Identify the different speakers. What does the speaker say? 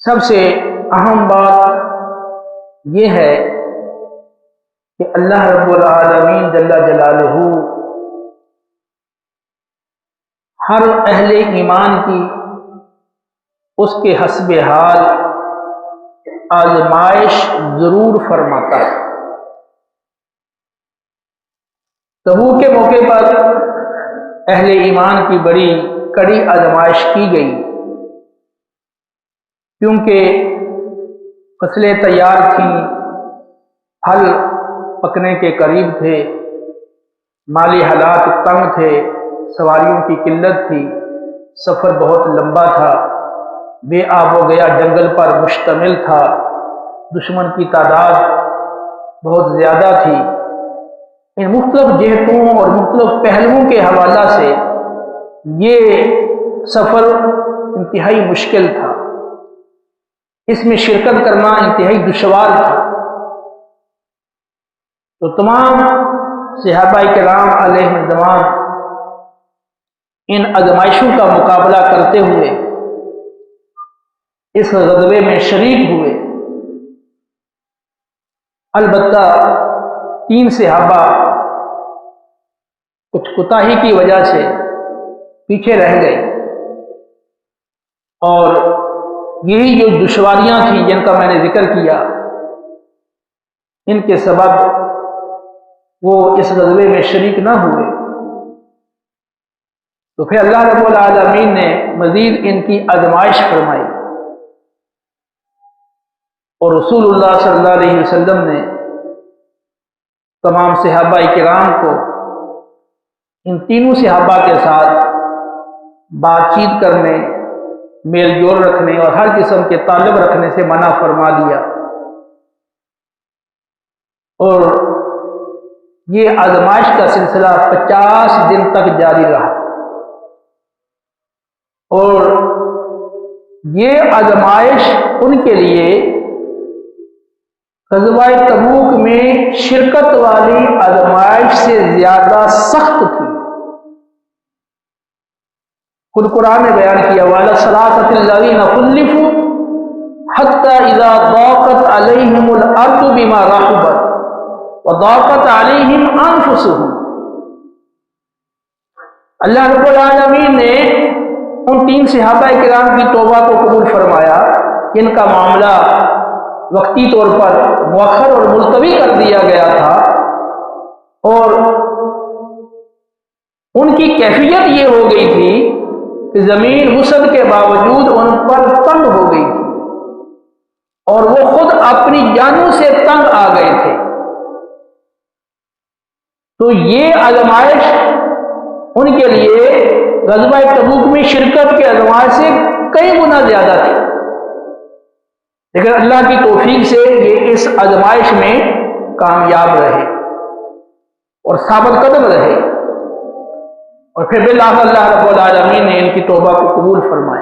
Speaker 1: سب سے اہم بات یہ ہے کہ اللہ رب العالمین جل جلالہ ہر اہل ایمان کی اس کے حسب حال آزمائش ضرور فرماتا ہے۔ تبوک کے موقع پر اہل ایمان کی بڑی کڑی آزمائش کی گئی، کیونکہ فصلیں تیار تھیں، پھل پکنے کے قریب تھے، مالی حالات تنگ تھے، سواریوں کی قلت تھی، سفر بہت لمبا تھا، بے آب و گیا جنگل پر مشتمل تھا، دشمن کی تعداد بہت زیادہ تھی۔ ان مختلف جہتوں اور مختلف پہلوؤں کے حوالہ سے یہ سفر انتہائی مشکل تھا، اس میں شرکت کرنا انتہائی دشوار تھا۔ تو تمام صحابہ کرام علیہ الرضوان ان آزمائشوں کا مقابلہ کرتے ہوئے اس غزوے میں شریک ہوئے۔ البتہ 3 صحابہ کچھ کوتاہی کی وجہ سے پیچھے رہ گئے، اور یہی جو دشواریاں تھیں جن کا میں نے ذکر کیا، ان کے سبب وہ اس غزوے میں شریک نہ ہوئے۔ تو پھر اللہ رب العالمین نے مزید ان کی آزمائش فرمائی، اور رسول اللہ صلی اللہ علیہ وسلم نے تمام صحابہ کرام کو ان تینوں صحابہ کے ساتھ بات چیت کرنے، میل جول رکھنے اور ہر قسم کے تعلق رکھنے سے منع فرما دیا، اور یہ آزمائش کا سلسلہ 50 دن تک جاری رہا، اور یہ آزمائش ان کے لیے غزوہ تبوک میں شرکت والی آزمائش سے زیادہ سخت تھی۔ خود قرآن نے بیان کیا وَعَلَى الثَّلَاثَةِ الَّذِينَ خُلِّفُوا حَتَّى إِذَا ضَاقَتْ عَلَيْهِمُ الْأَرْضُ بِمَا رَحُبَتْ وَضَاقَتْ عَلَيْهِمْ أَنفُسُهُمْ۔ اللہ رب العالمین نے ان 3 صحابہ کرام کی توبہ کو قبول فرمایا، ان کا معاملہ وقتی طور پر مؤخر اور ملتوی کر دیا گیا تھا، اور ان کی کیفیت یہ ہو گئی تھی کہ زمین وسعت کے باوجود ان پر تنگ ہو گئی تھی، اور وہ خود اپنی جانوں سے تنگ آ گئے تھے۔ تو یہ آزمائش ان کے لیے غزوہ تبوک میں شرکت کے آزمائش سے کئی گنا زیادہ تھی، لیکن اللہ کی توفیق سے یہ اس آزمائش میں کامیاب رہے اور ثابت قدم رہے، اور پھر بالآخر اللہ رب العالمین نے ان کی توبہ کو قبول فرمایا۔